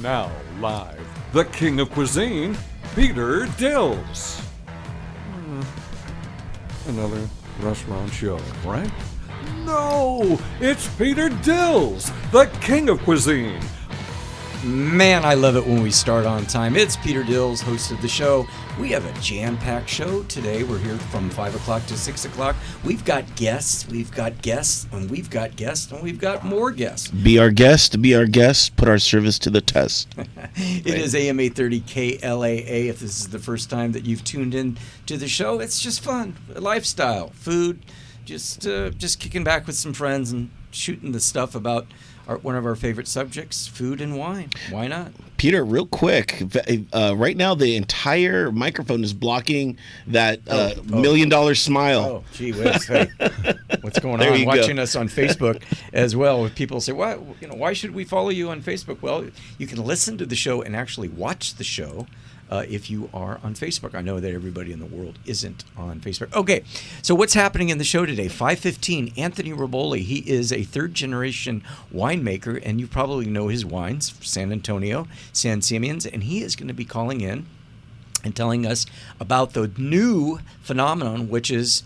Now live, the king of cuisine, Peter Dills. Another restaurant show, right? No, it's Peter Dills, the king of cuisine. Man, I love it when we start on time. It's Peter Dills, host of the show. We have a jam-packed show today. We're here from 5 o'clock to 6 o'clock. We've got guests, and we've got guests, and we've got more guests. Be our guest, put our service to the test. It is AM 830 KLAA. If this is the first time that you've tuned in to the show, it's just fun. Lifestyle, food, just kicking back with some friends and shooting the stuff about one of our favorite subjects, food and wine. Why not? Peter, real quick, right now the entire microphone is blocking that $1 million smile. Oh, gee whiz. Hey, what's going on? Watching us on Facebook as well. People say, why should we follow you on Facebook? Well, you can listen to the show and actually watch the show if you are on Facebook. I know that everybody in the world isn't on Facebook. Okay, so what's happening in the show today? 5:15, Anthony Riboli. He is a third-generation winemaker, and you probably know his wines, San Antonio, San Simeon's, and he is going to be calling in and telling us about the new phenomenon, which is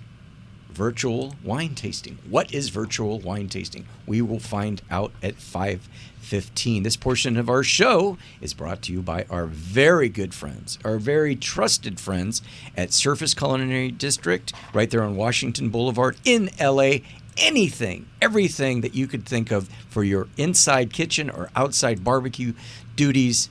virtual wine tasting. What is virtual wine tasting? We will find out at 5:15. This portion of our show is brought to you by our very good friends, our very trusted friends at Surface Culinary District, right there on Washington Boulevard in LA. Everything that you could think of for your inside kitchen or outside barbecue duties,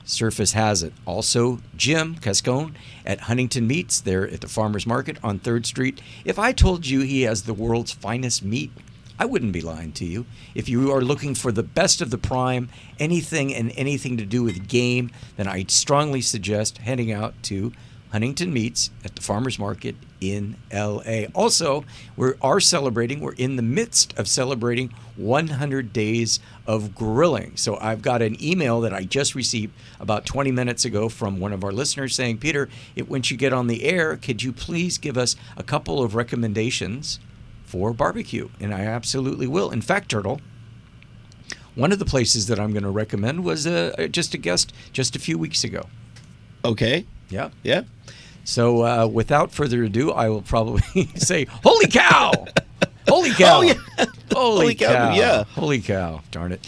Surface has it. Also, Jim Cascone at Huntington Meats, there at the Farmers Market on 3rd Street. If I told you he has the world's finest meat, I wouldn't be lying to you. If you are looking for the best of the prime, anything to do with game, then I'd strongly suggest heading out to Huntington Meats at the Farmers Market in LA. Also, we're in the midst of celebrating 100 days of grilling. So I've got an email that I just received about 20 minutes ago from one of our listeners saying, Peter, once you get on the air, could you please give us a couple of recommendations for barbecue? And I absolutely will. In fact, Turtle, one of the places that I'm going to recommend was just a guest just a few weeks ago. Okay. Yeah. Yeah. So without further ado, I will probably say, holy cow! Holy cow! Oh, yeah. Holy cow! Yeah. Holy cow! Darn it.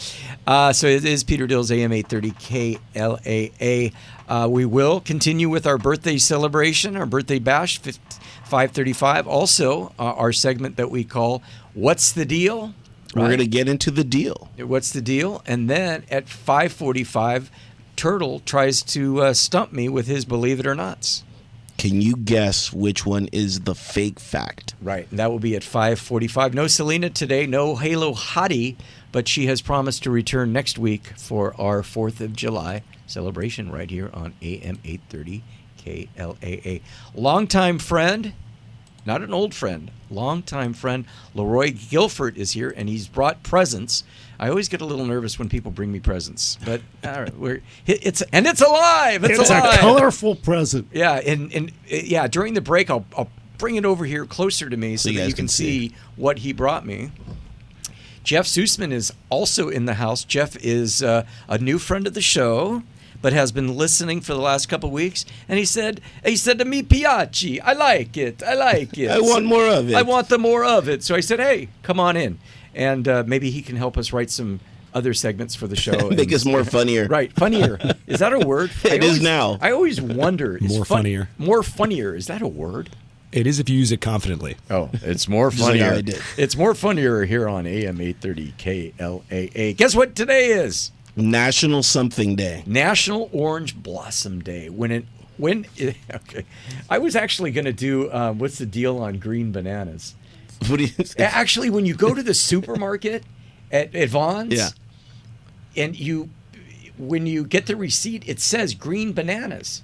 So it is Peter Dills, AM 830 KLAA. We will continue with our birthday celebration, our birthday bash, 5:35. Also, our segment that we call What's the Deal? We're going to get into the deal. What's the deal? And then at 5:45, Turtle tries to stump me with his Believe It or Nots. Can you guess which one is the fake fact? Right, and that will be at 5:45. No Selena today, no Halo Hottie, but she has promised to return next week for our 4th of July celebration right here on AM 830 KLAA. Longtime friend, not an old friend, longtime friend, Roy Guilford is here, and he's brought presents. I always get a little nervous when people bring me presents, but all right, it's alive. It's alive. A colorful present. Yeah, and during the break, I'll bring it over here closer to me so that you can see what he brought me. Jeff Sussman is also in the house. Jeff is a new friend of the show, but has been listening for the last couple of weeks. And he said to me, Piaci, I like it. I want more of it. I want the more of it. So I said, hey, come on in. And maybe he can help us write some other segments for the show. Make us more funnier. Right, funnier. Is that a word? It is now. I always wonder. Funnier. More funnier. Is that a word? It is if you use it confidently. Oh, it's more funnier. I did. It's more funnier here on AM 830 KLAA. Guess what today is? National Something Day. National Orange Blossom Day. Okay. I was actually going to do what's the deal on green bananas? What do you say? Actually, when you go to the supermarket at Vaughn's, yeah, and when you get the receipt, it says green bananas.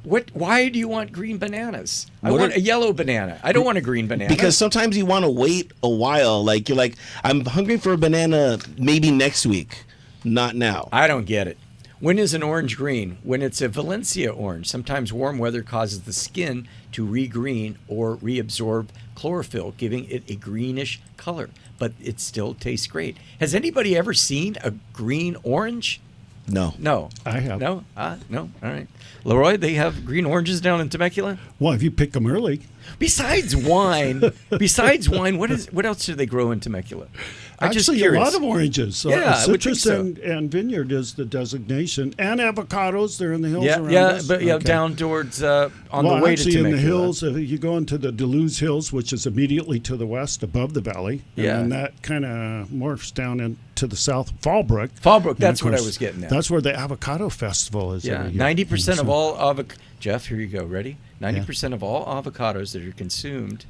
Why do you want green bananas? I want a yellow banana. I don't want a green banana. Because sometimes you want to wait a while. Like, you're like, I'm hungry for a banana maybe next week, not now. I don't get it. When is an orange green? When it's a Valencia orange. Sometimes warm weather causes the skin to regreen or reabsorb chlorophyll, giving it a greenish color, but it still tastes great. Has anybody ever seen a green orange? No. No. I have. No? No? All right. Leroy, they have green oranges down in Temecula? Well, if you pick them early. Besides wine, what else do they grow in Temecula? I'm just Actually, a curious. lot of oranges. Yeah, I would think citrus so. and vineyard is the designation. And avocados, they're in the hills around Yeah, us. but Okay. down towards on well, the way actually, to Temecula. in the hills, you go into the Dills Hills, which is immediately to the west above the valley. And Yeah. then that kind of morphs down into the south, Fallbrook. Fallbrook, And that's of what I course, was getting at. That's where the avocado festival is. Yeah, every year. 90% of So- all Jeff, here you go. Ready? 90% of all avocados that are consumed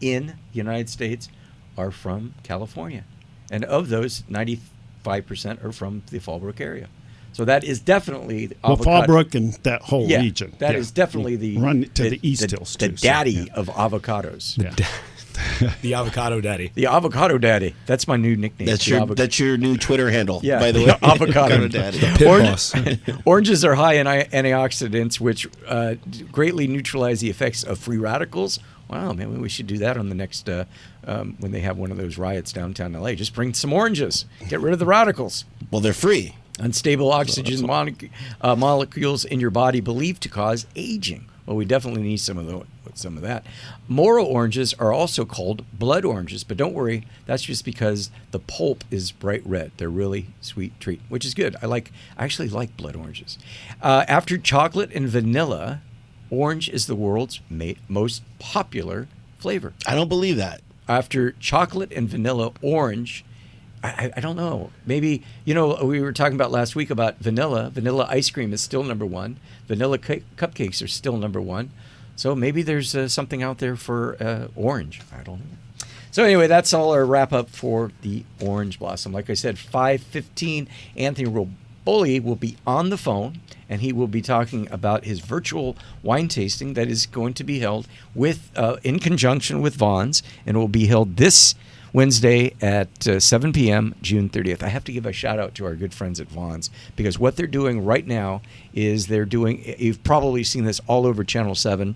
in the United States are from California, and of those, 95% are from the Fallbrook area. So that is definitely the Well, avocado. Fallbrook and that whole Yeah, region. that is definitely the run to the East Hills the too. so, daddy yeah. of avocados. Yeah. The avocado daddy. The avocado daddy. That's my new nickname. That's the your your new Twitter handle. Yeah, by the the way, avocado daddy. Pit boss. Oranges are high in antioxidants, which greatly neutralize the effects of free radicals. Wow, maybe we should do that on the next when they have one of those riots downtown LA. Just bring some oranges. Get rid of the radicals. Well, they're free. Unstable oxygen molecules in your body believed to cause aging. Well, we definitely need some of that. Moro oranges are also called blood oranges, but don't worry, that's just because the pulp is bright red. They're really sweet treat, which is good. I actually like blood oranges. After chocolate and vanilla, orange is the world's most popular flavor. I don't believe that. After chocolate and vanilla, orange, I don't know. Maybe, we were talking about last week about vanilla. Vanilla ice cream is still number one. Vanilla cupcakes are still number one. So maybe there's something out there for orange. I don't know. So anyway, that's all our wrap up for the orange blossom. Like I said, 5:15, Anthony Riboli will be on the phone, and he will be talking about his virtual wine tasting that is going to be held in conjunction with Vaughn's, and it will be held this Wednesday at 7 p.m., June 30th. I have to give a shout out to our good friends at Vaughn's, because what they're doing right now is you've probably seen this all over Channel 7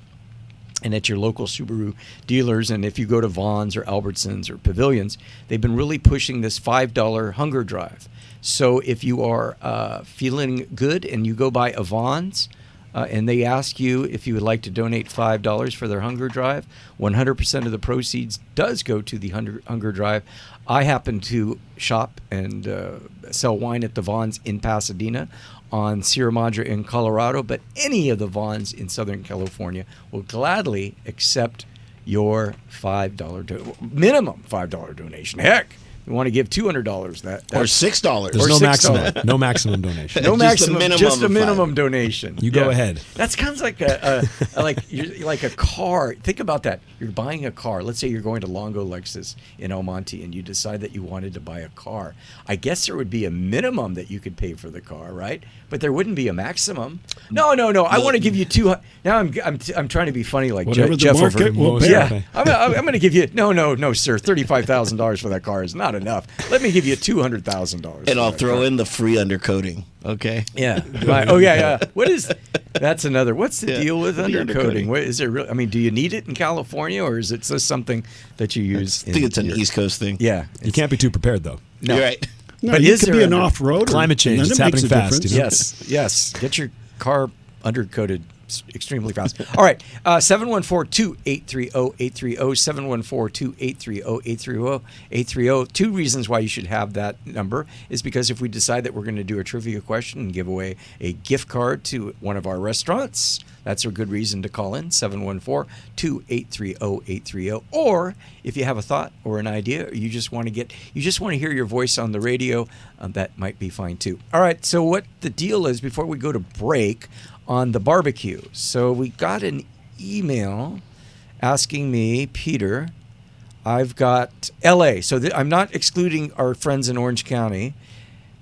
and at your local Subaru dealers. And if you go to Vaughn's or Albertsons or Pavilions, they've been really pushing this $5 hunger drive. So if you are feeling good and you go by a Vaughn's, and they ask you if you would like to donate $5 for their hunger drive, 100% of the proceeds does go to the hunger drive. I happen to shop and sell wine at the Vaughn's in Pasadena, on Sierra Madre in Colorado, but any of the Vaughn's in Southern California will gladly accept your minimum $5 donation. Heck, you want to give $200, Or $6. There's Or no $6. maximum. No maximum donation. no maximum, minimum just a of minimum $5. donation. You go ahead. That's kind of like like a car. Think about that. You're buying a car. Let's say you're going to Longo Lexus in El Monte, and you decide that you wanted to buy a car. I guess there would be a minimum that you could pay for the car, right? But there wouldn't be a maximum. No. I want to give you two. Now I'm trying to be funny like Whatever the Jeff over. market will Most bear. Yeah, Okay. I'm going to give you no, sir. $35,000 for that car is not enough. Let me give you $200,000. And I'll throw in the free undercoating. Okay. Yeah. Right. Oh yeah. That's another. What's the deal with The undercoating? undercoating. What is it? I mean, do you need it in California, or is it just something that you use? I think it's an East Coast thing. Yeah. You can't be too prepared, though. No. You're right. No, But you is could there be an under- off-roader. Climate change, and then it's it makes happening a fast, difference. Yes. Get your car undercoated extremely fast. All right. 714-2830-830. 714-2830-830. Two reasons why you should have that number is because if we decide that we're going to do a trivia question and give away a gift card to one of our restaurants, that's a good reason to call in, 714-2830-830. Or if you have a thought or an idea, or you just want to hear your voice on the radio, that might be fine too. All right, so what the deal is before we go to break on the barbecue. So we got an email asking me, Peter, I've got LA. So I'm not excluding our friends in Orange County,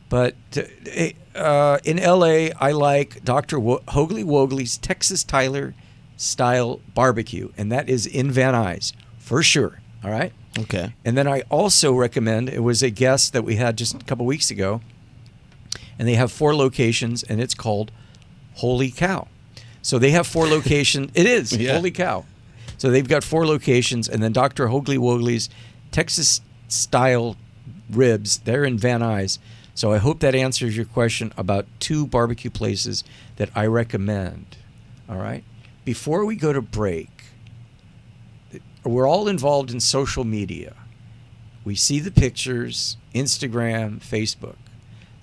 but in LA, I like Dr. Hoagley Wogley's Texas Tyler style barbecue, and that is in Van Nuys for sure. All right. Okay. And then I also recommend, it was a guest that we had just a couple weeks ago, and they have 4 locations, and it's called Holy Cow. So they have 4 locations. It is Yeah. Holy Cow. So they've got 4 locations, and then Dr. Hoagley Wogley's Texas style ribs. They're in Van Nuys. So I hope that answers your question about 2 barbecue places that I recommend. All right? Before we go to break, we're all involved in social media. We see the pictures, Instagram, Facebook.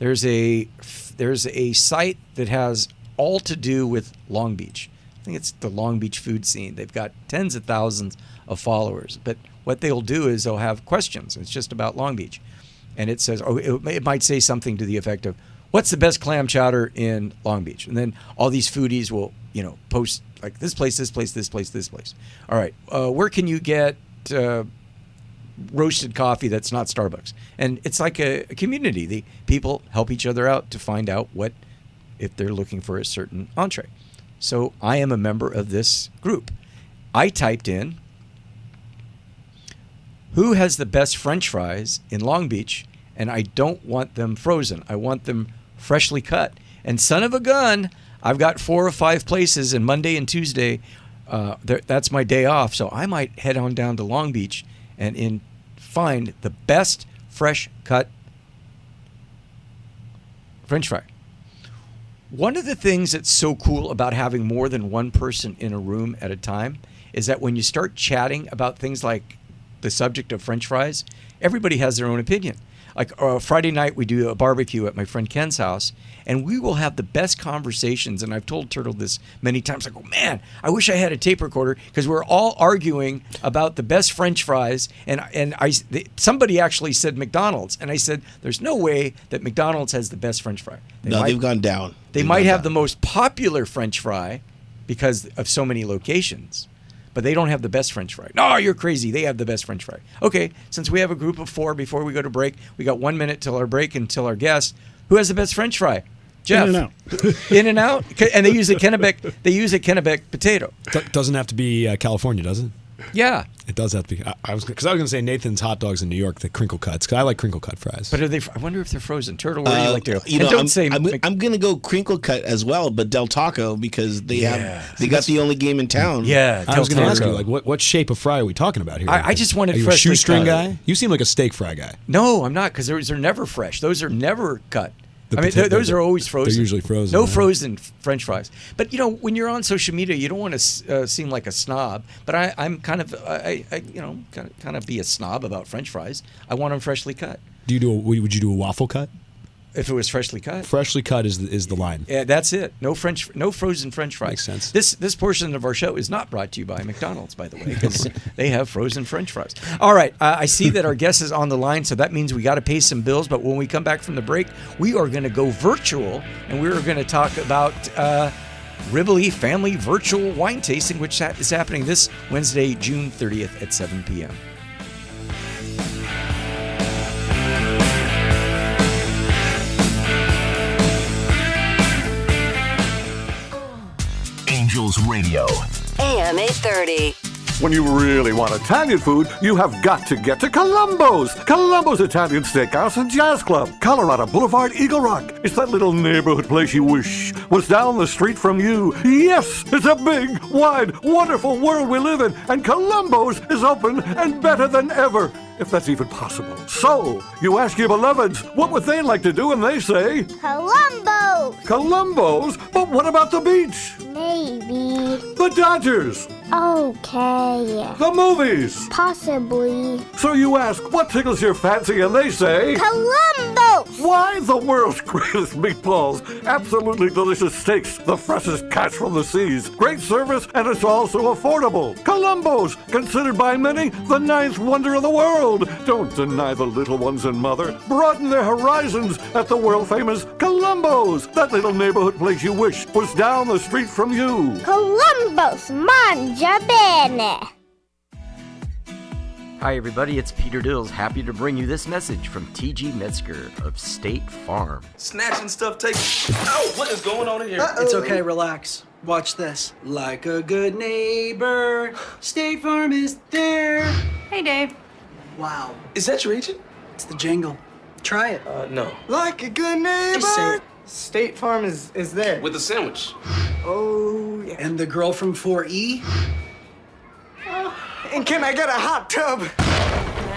There's a site that has all to do with Long Beach. I think it's the Long Beach food scene. They've got tens of thousands of followers. But what they'll do is they'll have questions. It's just about Long Beach. And it says, it might say something to the effect of, what's the best clam chowder in Long Beach? And then all these foodies will, post like this place, this place, this place, this place. All right, where can you get roasted coffee that's not Starbucks? And it's like a community. The people help each other out to find out if they're looking for a certain entree. So I am a member of this group. I typed in, who has the best French fries in Long Beach? And I don't want them frozen. I want them freshly cut. And son of a gun, I've got 4 or 5 places, and Monday and Tuesday, that's my day off. So I might head on down to Long Beach and find the best fresh cut French fry. One of the things that's so cool about having more than one person in a room at a time is that when you start chatting about things like the subject of French fries, everybody has their own opinion. Like Friday night, we do a barbecue at my friend Ken's house, and we will have the best conversations. And I've told Turtle this many times. I go, man, I wish I had a tape recorder, because we're all arguing about the best French fries. And somebody actually said McDonald's, and I said, there's no way that McDonald's has the best French fry. They've gone down. They might have the most popular French fry because of so many locations, but they don't have the best French fry. No, you're crazy. They have the best French fry. Okay, since we have a group of 4 before we go to break, we got 1 minute till our break and till our guest. Who has the best French fry? Jeff. In-N-Out. In-N-Out? And they use a Kennebec. They use a Kennebec potato. Doesn't have to be California, does it? Yeah. It does have to be. I was going to say Nathan's Hot Dogs in New York, the crinkle cuts, because I like crinkle cut fries. But I wonder if they're frozen. Turtle, where do you like to go? I'm going to go crinkle cut as well, but Del Taco, because they got the only game in town. Yeah. I was going to ask you, like, what shape of fry are we talking about here? I just wanted are you freshly a shoestring cut. guy? You seem like a steak fry guy. No, I'm not, because those are never fresh. Those are never cut. Those are always frozen. They're usually frozen. No frozen French fries. But when you're on social media, you don't want to seem like a snob. But I'm kind of, kind of be a snob about French fries. I want them freshly cut. Would you do a waffle cut? If it was freshly cut. Freshly cut is the line. Yeah, that's it. No frozen French fries. Makes sense. This portion of our show is not brought to you by McDonald's, by the way, because they have frozen French fries. All right, I see that our guest is on the line, so that means we got to pay some bills. But when we come back from the break, we are going to go virtual, and we are going to talk about Riboli Family Virtual Wine Tasting, which is happening this Wednesday, June 30th at 7 p.m. Angels Radio. AM 830. When you really want Italian food, you have got to get to Columbo's. Columbo's Italian Steakhouse and Jazz Club, Colorado Boulevard, Eagle Rock. It's that little neighborhood place you wish was down the street from you. Yes, it's a big, wide, wonderful world we live in, and Columbo's is open and better than ever, if that's even possible. So, you ask your beloveds, what would they like to do, and they say, Columbo's! Columbo's? But what about the beach? Maybe. The Dodgers? Okay. The movies? Possibly. So you ask, what tickles your fancy, and they say, Columbo's! why, the world's greatest meatballs, absolutely delicious steaks, the freshest catch from the seas, great service, and it's also affordable. Columbo's, considered by many the 9th wonder of the world. Don't deny the little ones and mother. Broaden their horizons at the world-famous Columbo's, that little neighborhood place you wish was down the street from you. Columbo's, mangia bene! Hi everybody, it's Peter Dills, happy to bring you this message from T.G. Metzger of State Farm. Snatching stuff takes... Oh, what is going on in here? It's okay, relax. Watch this. Like a good neighbor, State Farm is there. Hey Dave. Wow. Is that your agent? It's the jingle. Try it. No. Like a good neighbor. Just say it. State Farm is there. With a sandwich. Oh, yeah. And the girl from 4E? And can I get a hot tub?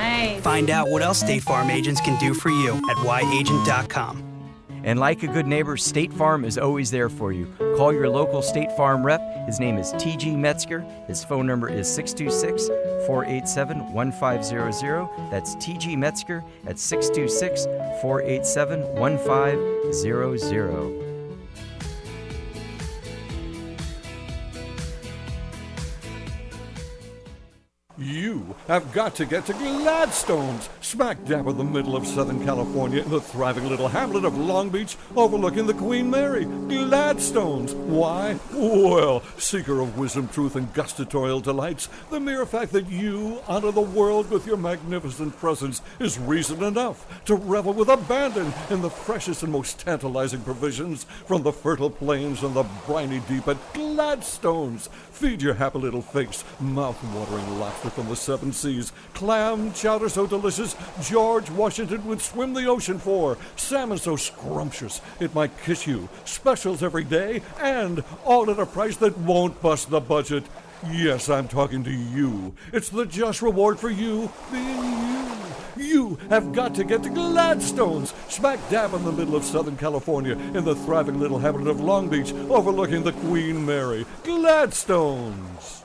Nice. Find out what else State Farm agents can do for you at whyagent.com. And like a good neighbor, State Farm is always there for you. Call your local State Farm rep. His name is T.G. Metzger. His phone number is 626-487-1500. That's T.G. Metzger at 626-487-1500. You have got to get to Gladstone's, smack dab in the middle of Southern California, in the thriving little hamlet of Long Beach, overlooking the Queen Mary. Gladstone's. Why? Well, seeker of wisdom, truth, and gustatorial delights, the mere fact that you honor the world with your magnificent presence is reason enough to revel with abandon in the freshest and most tantalizing provisions from the fertile plains and the briny deep at Gladstone's. Feed your happy little face mouth-watering laughter from the seven seas. Clam chowder so delicious, George Washington would swim the ocean for. Salmon so scrumptious, it might kiss you. Specials every day, and all at a price that won't bust the budget. Yes, I'm talking to you. It's the just reward for you being you. You have got to get to Gladstone's, smack dab in the middle of Southern California, in the thriving little hamlet of Long Beach, overlooking the Queen Mary. Gladstone's.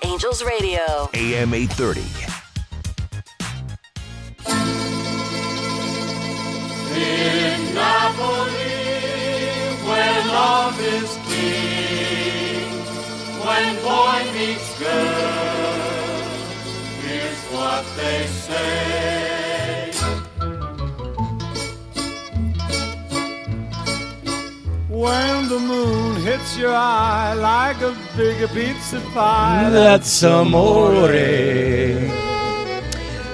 Angels Radio. AM 830. In Napoli, where love is king, when boy meets girl, here's what they say. When the moon hits your eye like a big pizza pie, That's amore.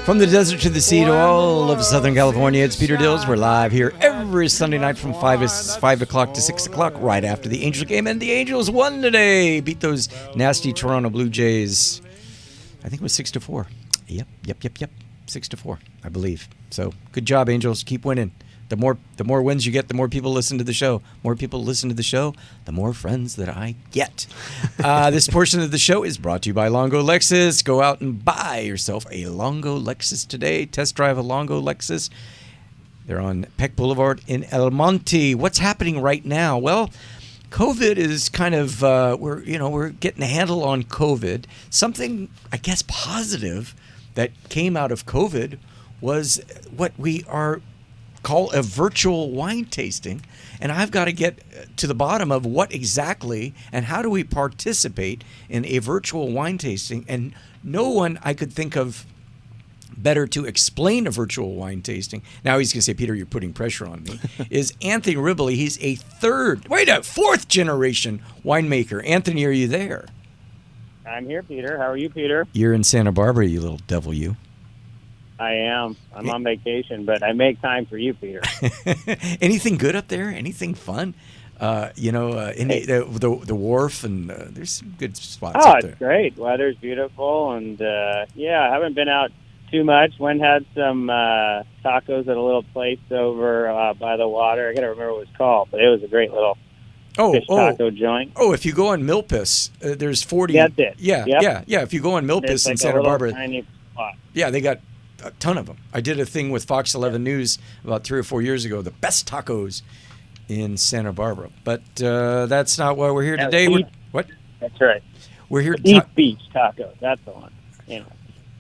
From the desert to the sea to all of Southern California, it's Peter Dills. We're live here every Sunday night from 5 o'clock to 6 o'clock, right after the Angels game. And the Angels won today. Beat those nasty Toronto Blue Jays. I think it was 6-4. Yep. 6-4, I believe. So good job, Angels. Keep winning. The more wins you get, the more people listen to the show. More people listen to the show, the more friends that I get. This portion of the show is brought to you by Longo Lexus. Go out and buy yourself a Longo Lexus today. Test drive a Longo Lexus. They're on Peck Boulevard in El Monte. What's happening right now? Well, COVID is kind of we're getting a handle on COVID. Something, I guess, positive that came out of COVID was what we call a virtual wine tasting, and I've got to get to the bottom of what exactly and how do we participate in a virtual wine tasting. And no one I could think of better to explain a virtual wine tasting. Now he's going to say, Peter, you're putting pressure on me. Is Anthony Riboli. He's a fourth generation winemaker. Anthony, are you there? I'm here, Peter. How are you, Peter? You're in Santa Barbara, you little devil, you. I am. I'm on vacation, but I make time for you, Peter. Anything good up there? Anything fun? The wharf, and there's some good spots up there. It's great. Weather's beautiful, and I haven't been out too much. Went had some tacos at a little place over by the water. I got to remember what it was called, but it was a great little fish taco joint. Oh, if you go on Milpas, there's 40. That's it. Yeah. If you go on Milpas in Santa Barbara, tiny spot. Yeah, they got a ton of them. I did a thing with Fox 11 News about 3 or 4 years ago, the best tacos in Santa Barbara. But that's not why we're here today. What? That's right. We're here to East Beach tacos. That's the one. Anyway.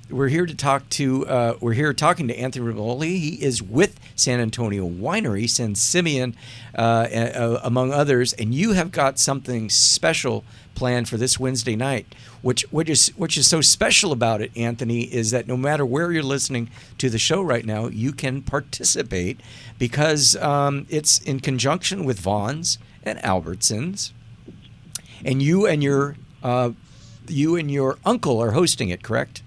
We're here to talk to. We're here talking to Anthony Riboli. He is with San Antonio Winery, San Simeon, among others. And you have got something special planned for this Wednesday night. Which is so special about it, Anthony, is that no matter where you're listening to the show right now, you can participate because it's in conjunction with Vaughn's and Albertsons, and you and your uncle are hosting it, correct?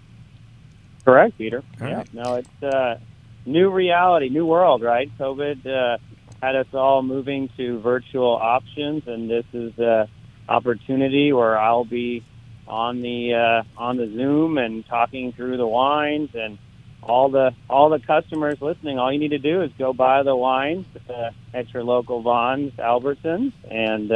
Correct, Peter. All right. No, it's new reality, new world, right? COVID had us all moving to virtual options, and this is an opportunity where I'll be on the Zoom and talking through the wines, and all the customers listening. All you need to do is go buy the wines at your local Vaughn's, Albertsons, and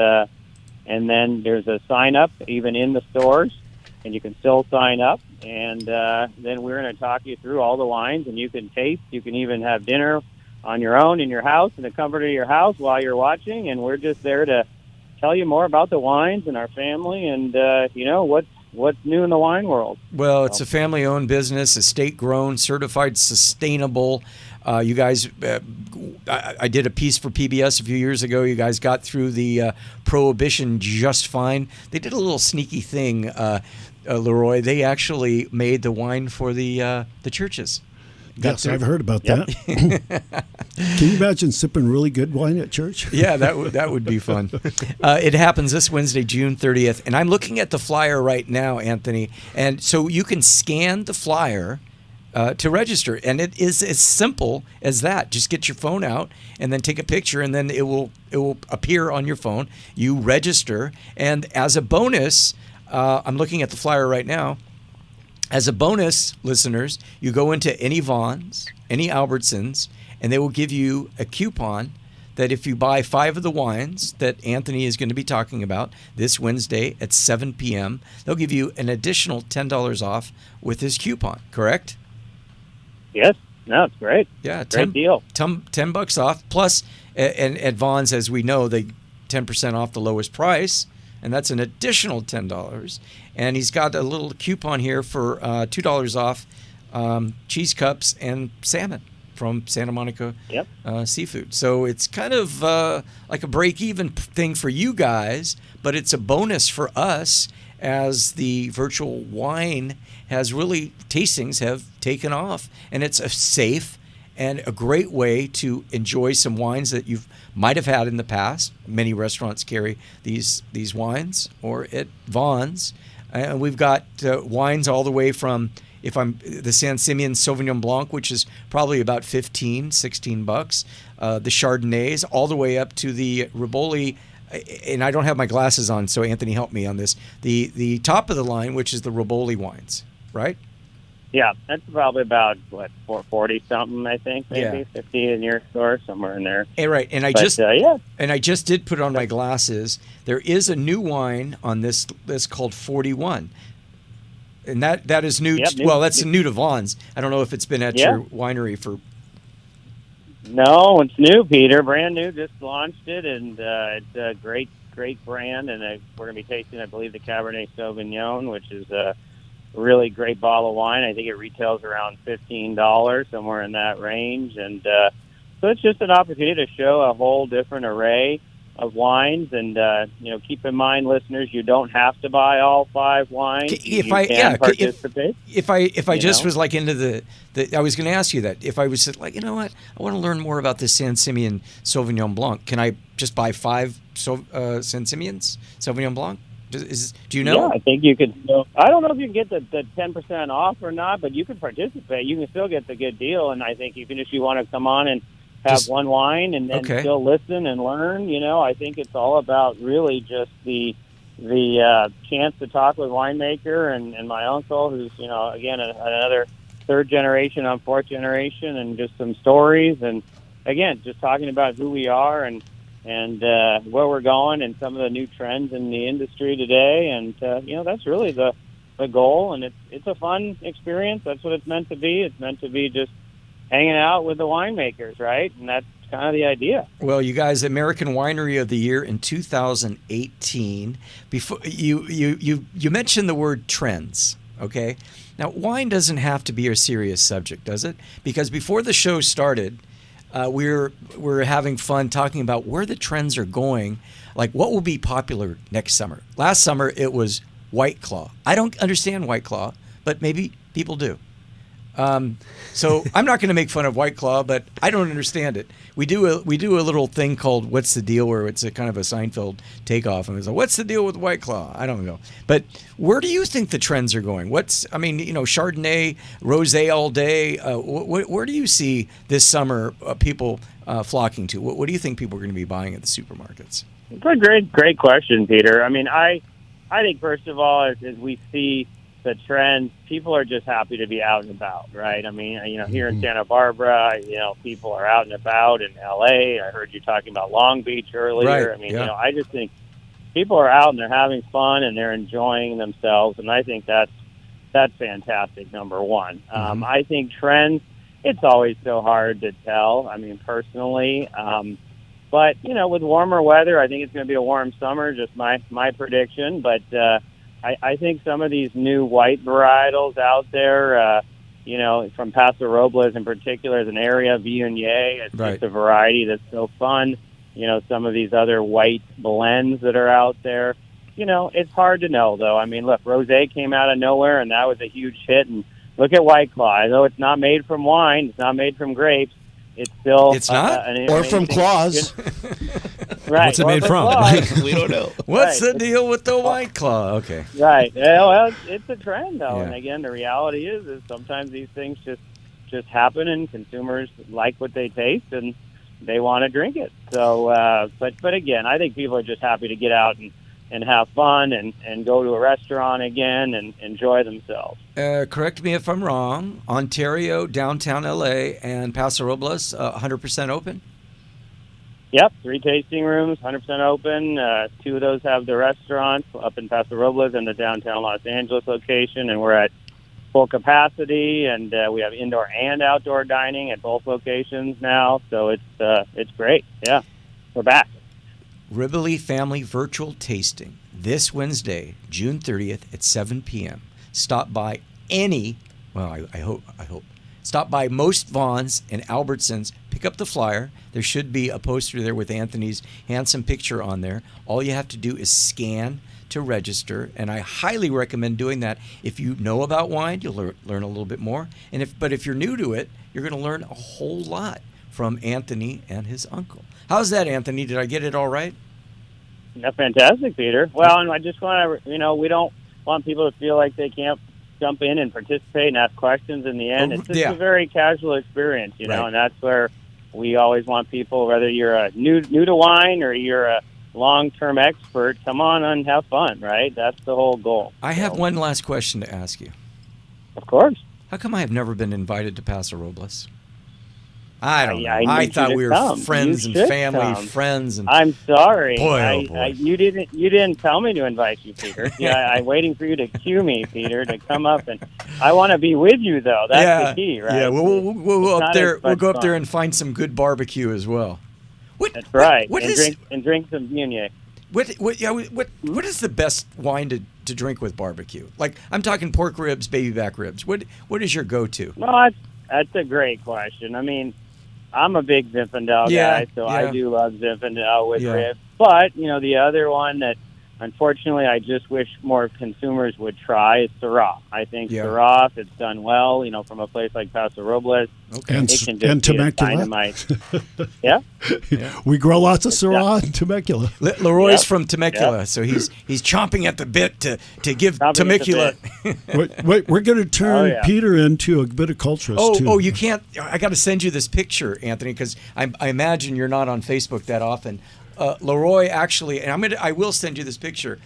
then there's a sign up even in the stores and you can still sign up. And then we're going to talk you through all the wines, and you can taste. You can even have dinner on your own in your house, in the comfort of your house while you're watching. And we're just there to tell you more about the wines and our family and, what's new in the wine world. Well, it's a family-owned business, estate-grown, certified sustainable. You guys, I did a piece for PBS a few years ago. You guys got through the prohibition just fine. They did a little sneaky thing, Leroy. They actually made the wine for the churches. Yes, I've heard about that. Can you imagine sipping really good wine at church? Yeah, that would be fun. It happens this Wednesday, June 30th. And I'm looking at the flyer right now, Anthony. And so you can scan the flyer to register. And it is as simple as that. Just get your phone out and then take a picture, and then it will appear on your phone. You register. And as a bonus, I'm looking at the flyer right now. As a bonus, listeners, you go into any Vons, any Albertsons, and they will give you a coupon that if you buy 5 of the wines that Anthony is going to be talking about this Wednesday at 7 p.m., they'll give you an additional $10 off with this coupon, correct? Yes. No, it's great. Yeah, great deal. $10 off. Plus, and at Vons, as we know, they 10% off the lowest price, and that's an additional $10. And he's got a little coupon here for $2 off cheese cups and salmon from Santa Monica Seafood. So it's kind of like a break-even thing for you guys, but it's a bonus for us as the virtual wine tastings have taken off. And it's a safe and a great way to enjoy some wines that you might have had in the past. Many restaurants carry these wines, or at Vons. And we've got wines all the way from the San Simeon Sauvignon Blanc, which is probably about $16 the Chardonnays, all the way up to the Riboli. And I don't have my glasses on, so Anthony, help me on this. The top of the line, which is the Riboli wines, right? Yeah, that's probably about 440 something, I think, maybe 50 in your store, somewhere in there. Hey, right, and I just did put on my glasses. There is a new wine on this list called 41, and that is new. That's new to Vons. I don't know if it's been at your winery for. No, it's new, Peter. Brand new. Just launched it, and it's a great brand. And we're going to be tasting, I believe, the Cabernet Sauvignon, which is a really great bottle of wine. I think it retails around $15, somewhere in that range. And so it's just an opportunity to show a whole different array of wines. And keep in mind, listeners, you don't have to buy all 5 wines. If I just was like into the I was going to ask you that. If I was like, you know what, I want to learn more about this San Simeon Sauvignon Blanc, can I just buy 5 San Simeons Sauvignon Blanc? Do you know? Yeah, I think you could. I don't know if you can get the 10% off or not, but you can participate. You can still get the good deal, and I think even if you want to come on and have one wine and then still listen and learn, I think it's all about really just the chance to talk with winemaker and my uncle, who's again another 3rd generation, I'm 4th generation, and just some stories, and again just talking about who we are and where we're going and some of the new trends in the industry today. And, that's really the goal. And it's a fun experience. That's what it's meant to be. It's meant to be just hanging out with the winemakers, right? And that's kind of the idea. Well, you guys, American Winery of the Year in 2018. Before you mentioned the word trends, okay? Now, wine doesn't have to be a serious subject, does it? Because before the show started, we're having fun talking about where the trends are going, like what will be popular next summer. Last summer it was White Claw. I don't understand White Claw, but maybe people do. So I'm not going to make fun of White Claw, but I don't understand it. We do a little thing called What's the Deal, where it's a kind of a Seinfeld takeoff, and it's like, what's the deal with White Claw? I don't know. But where do you think the trends are going? Chardonnay, Rosé all day. Where do you see this summer people flocking to? What do you think people are going to be buying at the supermarkets? It's a great question, Peter. I mean, I think first of all, as we see the trends, people are just happy to be out and about, right? I mean, here in Santa Barbara, people are out and about in LA. I heard you talking about Long Beach earlier. Right. I mean, I just think people are out and they're having fun and they're enjoying themselves, and I think that's fantastic, number one. I think trends, it's always so hard to tell, I mean, personally. But, with warmer weather, I think it's going to be a warm summer, just my prediction. But I think some of these new white varietals out there, from Paso Robles in particular, as an area, Viognier, it's just a variety that's so fun. Some of these other white blends that are out there. It's hard to know, though. I mean, look, Rosé came out of nowhere, and that was a huge hit. And look at White Claw. Though it's not made from wine, it's not made from grapes, it's still... It's not? Or from claws. Right. What's it made from? We don't know. What's the deal with the White Claw? Okay. Right. Well, it's a trend, though. Yeah. And, again, the reality is sometimes these things just happen, and consumers like what they taste, and they want to drink it. So, but again, I think people are just happy to get out and have fun and go to a restaurant again and enjoy themselves. Correct me if I'm wrong. Ontario, downtown LA, and Paso Robles, 100% open? Yep, 3 tasting rooms, 100% open. 2 of those have the restaurants up in Paso Robles and the downtown Los Angeles location, and we're at full capacity, and we have indoor and outdoor dining at both locations now, so it's great. Yeah, we're back. Riboli Family Virtual Tasting this Wednesday, June 30th at 7 p.m. Stop by I hope. Stop by most Vons and Albertsons. Pick up the flyer. There should be a poster there with Anthony's handsome picture on there. All you have to do is scan to register, and I highly recommend doing that. If you know about wine, you'll learn a little bit more. But if you're new to it, you're going to learn a whole lot from Anthony and his uncle. How's that, Anthony? Did I get it all right? That's fantastic, Peter. Well, and I just want to, we don't want people to feel like they can't jump in and participate and ask questions in the end. It's just a very casual experience, know, and that's where we always want people, whether you're a new to wine or you're a long-term expert, come on and have fun, right? That's the whole goal. I have one last question to ask you. Of course. How come I have never been invited to Paso Robles? I don't know. I thought we were friends and family, friends. And I'm sorry. Boy, you didn't tell me to invite you, Peter. I'm waiting for you to cue me, Peter, to come up, and I want to be with you, though. That's the key, right? Yeah, we'll go up there. We'll go up there and find some good barbecue as well. That's right. Drink some Viognier. What is the best wine to drink with barbecue? Like, I'm talking pork ribs, baby back ribs. What is your go-to? Well, that's a great question. I mean, I'm a big Zinfandel guy, so I do love Zinfandel with ribs. But, the other one that, unfortunately, I just wish more consumers would try is Syrah. I think Syrah, if it's done well, from a place like Paso Robles, it can just be a dynamite. Yeah? We grow lots of Syrah and Temecula. Leroy's from Temecula, so he's chomping at the bit to give Temecula. Wait, we're going to turn Peter into a viticulturist, too. Oh, you can't. I got to send you this picture, Anthony, because I imagine you're not on Facebook that often. Leroy actually, and I will send you this picture,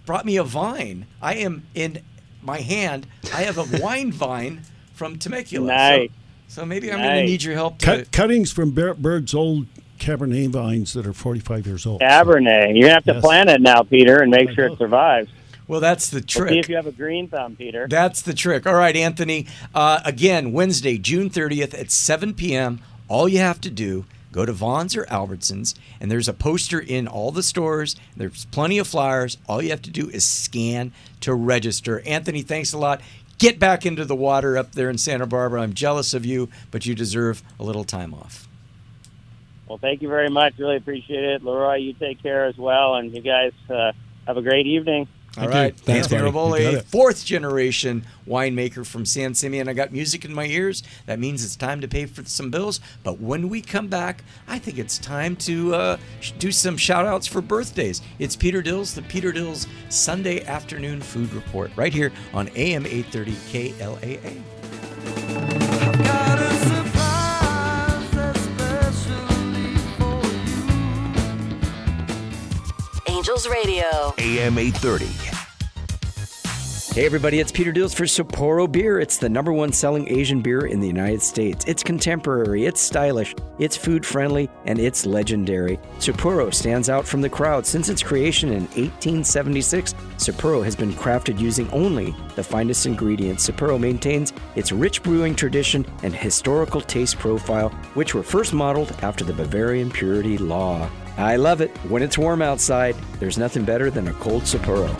brought me a vine. I am in my hand. I have a wine vine from Temecula. Nice. So maybe I'm going to need your help. Cuttings from Bird's old Cabernet vines that are 45 years old. Cabernet. You have to plant it now, Peter, and make sure it survives. Well, that's the trick. See if you have a green thumb, Peter. That's the trick. All right, Anthony. Again, Wednesday, June 30th at 7 p.m. All you have to do, go to Vons or Albertsons, and there's a poster in all the stores. There's plenty of flyers. All you have to do is scan to register. Anthony, thanks a lot. Get back into the water up there in Santa Barbara. I'm jealous of you, but you deserve a little time off. Well, thank you very much. Really appreciate it. Leroy, you take care as well, and you guys have a great evening. All right. Thanks, Anthony buddy. Riboli, fourth-generation winemaker from San Simeon. I got music in my ears. That means it's time to pay for some bills. But when we come back, I think it's time to do some shout-outs for birthdays. It's Peter Dills, the Peter Dills Sunday Afternoon Food Report, right here on AM 830 KLAA. Angels Radio. AM 830. Hey everybody, it's Peter Dills for Sapporo Beer. It's the #1 selling Asian beer in the United States. It's contemporary, it's stylish, it's food friendly, and it's legendary. Sapporo stands out from the crowd. Since its creation in 1876, Sapporo has been crafted using only the finest ingredients. Sapporo maintains its rich brewing tradition and historical taste profile, which were first modeled after the Bavarian purity law. I love it. When it's warm outside, there's nothing better than a cold Sapporo.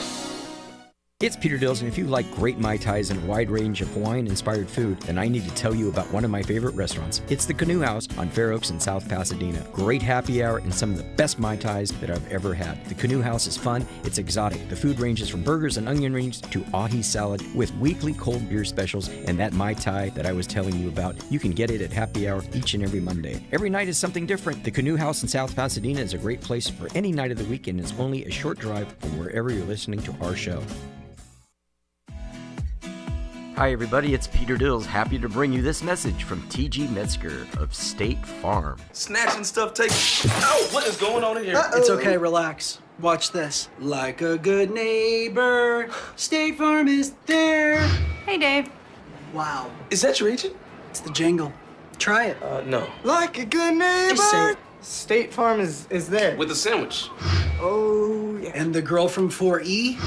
It's Peter Dills, and if you like great Mai Tais and a wide range of Hawaiian-inspired food, then I need to tell you about one of my favorite restaurants. It's the Canoe House on Fair Oaks in South Pasadena. Great happy hour and some of the best Mai Tais that I've ever had. The Canoe House is fun, it's exotic. The food ranges from burgers and onion rings to ahi salad with weekly cold beer specials, and that Mai Tai that I was telling you about, you can get it at happy hour each and every Monday. Every night is something different. The Canoe House in South Pasadena is a great place for any night of the week, and it's only a short drive from wherever you're listening to our show. Hi everybody, it's Peter Dills, happy to bring you this message from T.G. Metzger of State Farm. Snatching stuff take. Oh, what is going on in here? It's okay, relax. Watch this. Like a good neighbor, State Farm is there. Hey, Dave. Wow. Is that your agent? It's the jingle. Try it. No. Like a good neighbor, Just say it. State Farm is there. With a sandwich. Oh, yeah. And the girl from 4E?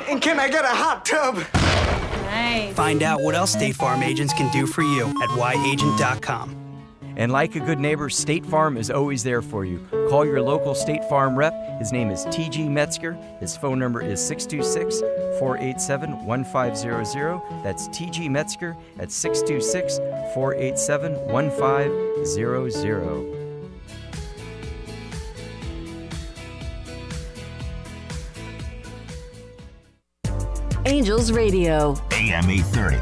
And can I get a hot tub? Nice. Find out what else State Farm agents can do for you at yagent.com. And like a good neighbor, State Farm is always there for you. Call your local State Farm rep. His name is T.G. Metzger. His phone number is 626-487-1500. That's T.G. Metzger at 626-487-1500. Angels Radio. AM 830.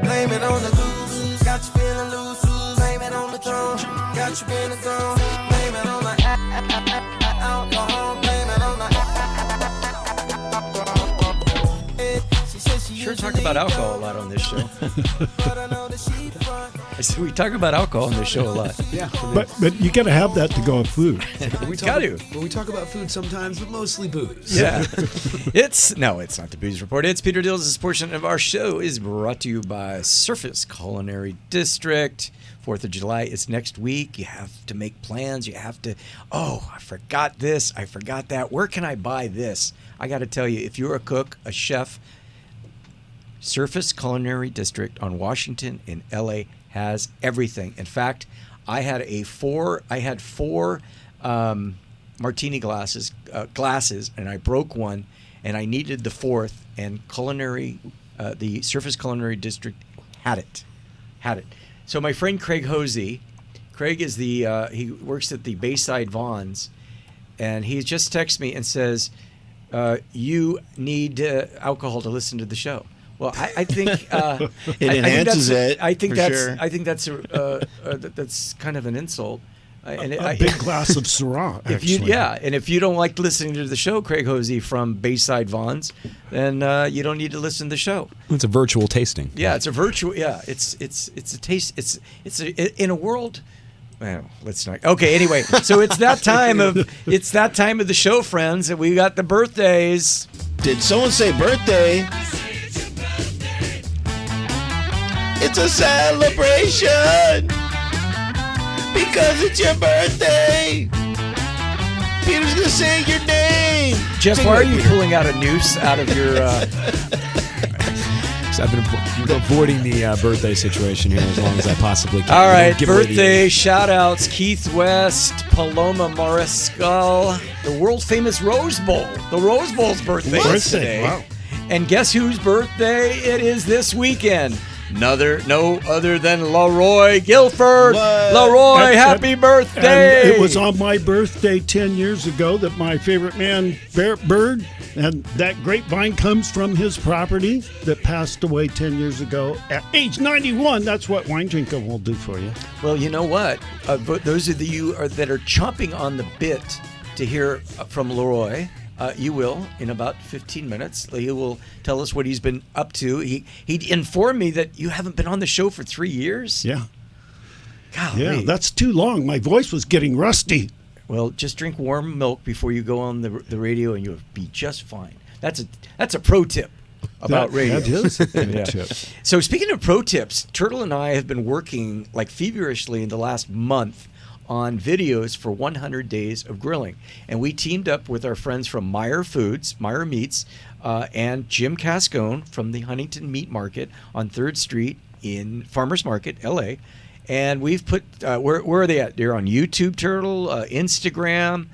Blame it on the blues, got you feeling loose. Blame it on the throne, got you feeling gone. Blame it on the alcohol. Blame it on the Sure talk about alcohol a lot on this show. I said we talk about alcohol on this show a lot. Yeah. But you got to have that to go with food. We got to. Well, we talk about food sometimes, but mostly booze. Yeah. It's not the Booze Report. It's Peter Dills. This portion of our show is brought to you by Surface Culinary District. 4th of July is next week. You have to make plans. You have to, I forgot this. I forgot that. Where can I buy this? I got to tell you, if you're a cook, a chef, Surface Culinary District on Washington in LA has everything. In fact, I had four martini glasses, and I broke one, and I needed the fourth. And the Surface Culinary District had it. So my friend Craig Hosey, Craig is he works at the Bayside Vons, and he just texted me and says, "You need alcohol to listen to the show." Well, I think it enhances it. I think for that's sure. I think that's that's kind of an insult. A big glass of Syrah, actually. If you don't like listening to the show, Craig Hosey from Bayside Vons, then you don't need to listen to the show. It's a virtual tasting. Yeah, it's a virtual. Yeah, it's a taste. It's in a world. Well, let's not. Okay, anyway, so it's that time of the show, friends, and we got the birthdays. Did someone say birthday? It's a celebration because it's your birthday. Peter's gonna say your name. Jeff, why are you pulling out a noose out of your? I've been avoiding the birthday situation here as long as I possibly can. All right, birthday shout-outs. Keith West, Paloma Mariscal, the world-famous Rose Bowl. The Rose Bowl's birthday is today. Wow. And guess whose birthday it is this weekend? No other than Roy Guilford. Roy, happy birthday! And it was on my birthday 10 years ago that my favorite man, Bird, and that grapevine comes from his property that passed away 10 years ago at age 91. That's what wine drinking will do for you. Well, you know what? But those of you that are chomping on the bit to hear from Leroy, You will in about 15 minutes. He will tell us what he's been up to. He informed me that you haven't been on the show for 3 years. Yeah. Golly. Yeah, that's too long. My voice was getting rusty. Well, just drink warm milk before you go on the radio, and you'll be just fine. That's a pro tip about radio. That is a good Yeah. tip. So speaking of pro tips, Turtle and I have been working like feverishly in the last month on videos for 100 days of grilling. And we teamed up with our friends from Meyer Meats, and Jim Cascone from the Huntington Meat Market on 3rd Street in Farmers Market, LA. And we've put, where are they at? They're on YouTube, Turtle, Instagram.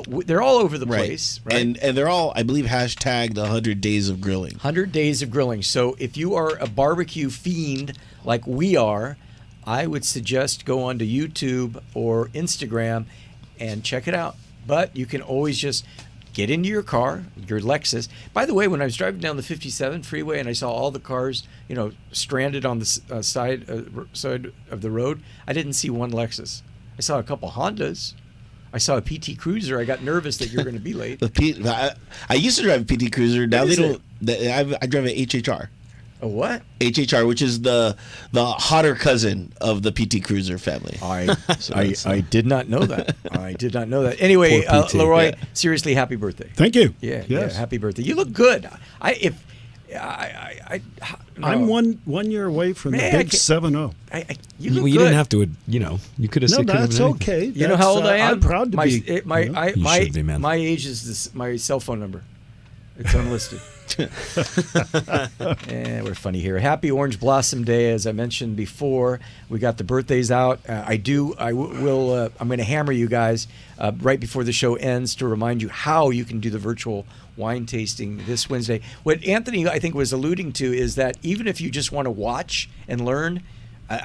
They're all over the place. Right? And they're all, I believe, hashtagged 100 Days of Grilling. 100 Days of Grilling. So if you are a barbecue fiend like we are, I would suggest go onto YouTube or Instagram and check it out. But you can always just get into your car, your Lexus. By the way, when I was driving down the 57 freeway and I saw all the cars, stranded on the side of the road, I didn't see one Lexus. I saw a couple Hondas. I saw a PT Cruiser. I got nervous that you're going to be late. I used to drive a PT Cruiser. Now they don't. I drive an HHR. A what? HHR, which is the hotter cousin of the PT Cruiser family. I did not know that. I did not know that. Anyway, Leroy, seriously, happy birthday. Thank you. Yeah, Yes. yeah, happy birthday. You look good. I'm one year away from the big 7-0. You look you good. didn't have to, you could have said. No, that's okay. You know how old I am? I'm proud to be. You should be, man. My age is my cell phone number. It's unlisted. We're funny here. Happy Orange Blossom Day, as I mentioned before. We got the birthdays out. I'm going to hammer you guys right before the show ends to remind you how you can do the virtual wine tasting this Wednesday. What Anthony, I think, was alluding to is that even if you just want to watch and learn,